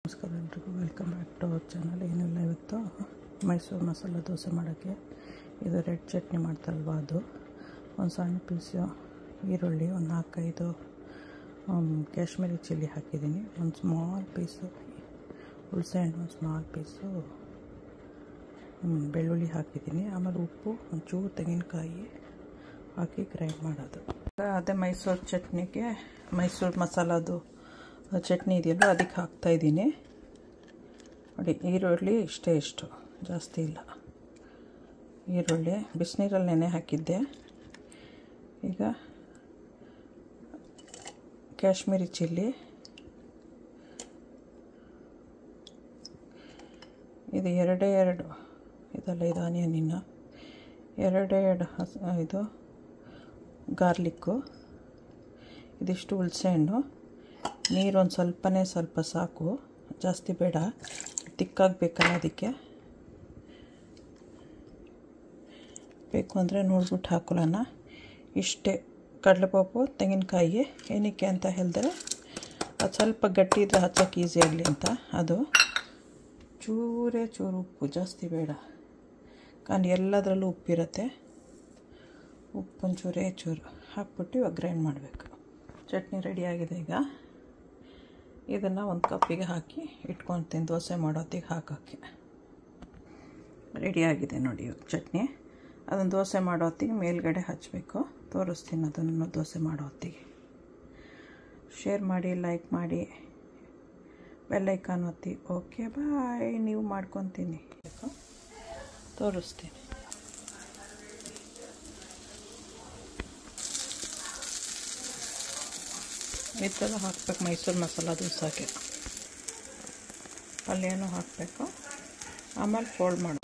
ನಮಸ್ಕಾರ ಎಲ್ರಿಗೂ, welcome back to our channel. ಏನಿಲ್ಲ, ಇವತ್ತು ಮೈಸೂರು ಮಸಾಲ ದೋಸೆ ಮಾಡೋಕ್ಕೆ ಇದು ರೆಡ್ ಚಟ್ನಿ ಮಾಡ್ತಾರಲ್ವ ಅದು. ಒಂದು ಸಣ್ಣ ಪೀಸು ಈರುಳ್ಳಿ, ಒಂದು 4-5 ಕಾಶ್ಮೀರಿ ಚಿಲ್ಲಿ ಹಾಕಿದ್ದೀನಿ, ಒಂದು ಸ್ಮಾಲ್ ಪೀಸು ಹುಣಸೆಹಣ್ಣು, ಒಂದು ಸ್ಮಾಲ್ ಪೀಸು ಬೆಳ್ಳುಳ್ಳಿ ಹಾಕಿದ್ದೀನಿ. ಆಮೇಲೆ ಉಪ್ಪು, ಒಂಚೂರು ತೆಂಗಿನಕಾಯಿ ಹಾಕಿ ಗ್ರೈಂಡ್ ಮಾಡೋದು. ಅದೇ ಮೈಸೂರು ಚಟ್ನಿಗೆ ಮೈಸೂರು ಮಸಾಲದು ಚಟ್ನಿ ಇದೆಯಲ್ಲ, ಅದಕ್ಕೆ ಹಾಕ್ತಾಯಿದ್ದೀನಿ ನೋಡಿ. ಈರುಳ್ಳಿ ಇಷ್ಟು ಜಾಸ್ತಿ ಇಲ್ಲ. ಈರುಳ್ಳಿ ಬಿಸಿನೀರಲ್ಲಿ ನೆನೆ ಹಾಕಿದ್ದೆ. ಈಗ ಕಾಶ್ಮೀರಿ ಚಿಲ್ಲಿ, ಇದು ಎರಡೇ ಇದಲ್ಲ, ಇದು ಆನಿಯನ್, ಇನ್ನು ಎರಡೇ ಇದು ಗಾರ್ಲಿಕ್ಕು, ಇದಿಷ್ಟು ಹುಣಸೆಹಣ್ಣು, ನೀರು ಒಂದು ಸ್ವಲ್ಪ ಸಾಕು, ಜಾಸ್ತಿ ಬೇಡ, ತಿಕ್ಕಾಗಬೇಕಲ್ಲ, ಅದಕ್ಕೆ ಬೇಕು ಅಂದರೆ ನೋಡ್ಬಿಟ್ಟು ಹಾಕೊಳ್ಳೋಣ. ಇಷ್ಟೇ ಕಡಲೆಪಪ್ಪು, ತೆಂಗಿನಕಾಯಿ. ಏನಕ್ಕೆ ಅಂತ ಹೇಳಿದ್ರೆ ಅದು ಸ್ವಲ್ಪ ಗಟ್ಟಿ ಇದ್ದರೆ ಹಚ್ಚೋಕ್ಕೆ ಈಸಿ ಆಗಲಿ ಅಂತ. ಅದು ಚೂರು ಉಪ್ಪು, ಜಾಸ್ತಿ ಬೇಡ, ಕಾರಣ ಎಲ್ಲದರಲ್ಲೂ ಉಪ್ಪಿರುತ್ತೆ. ಉಪ್ಪು ಒಂಚೂರು ಹಾಕ್ಬಿಟ್ಟು ಇವಾಗ ಗ್ರೈಂಡ್ ಮಾಡಬೇಕು. ಚಟ್ನಿ ರೆಡಿಯಾಗಿದೆ. ಈಗ ಇದನ್ನು ಒಂದು ಕಪ್ಪಿಗೆ ಹಾಕಿ ಇಟ್ಕೊತೀನಿ, ದೋಸೆ ಮಾಡೋತ್ತಿಗೆ ಹಾಕೋಕ್ಕೆ. ರೆಡಿಯಾಗಿದೆ ನೋಡಿ ಇವಾಗ ಚಟ್ನಿ. ಅದನ್ನು ದೋಸೆ ಮಾಡೋ ಹೊತ್ತಿಗೆ ಮೇಲ್ಗಡೆ ಹಚ್ಚಬೇಕು. ತೋರಿಸ್ತೀನಿ ಅದನ್ನು ದೋಸೆ ಮಾಡೋ ಹೊತ್ತಿಗೆ. ಶೇರ್ ಮಾಡಿ, ಲೈಕ್ ಮಾಡಿ, ಬೆಲ್ ಐಕಾನ್ ಒತ್ತಿ. ಓಕೆ, ಬಾಯ್. ನೀವು ಮಾಡ್ಕೊತೀನಿ, ತೋರಿಸ್ತೀನಿ. ಈ ಥರ ಹಾಕಬೇಕು ಮೈಸೂರು ಮಸಾಲ ದೋಸೆಗೆ. ಪಲ್ಯನೂ ಹಾಕಬೇಕು, ಆಮೇಲೆ ಫೋಲ್ಡ್ ಮಾಡಬೇಕು.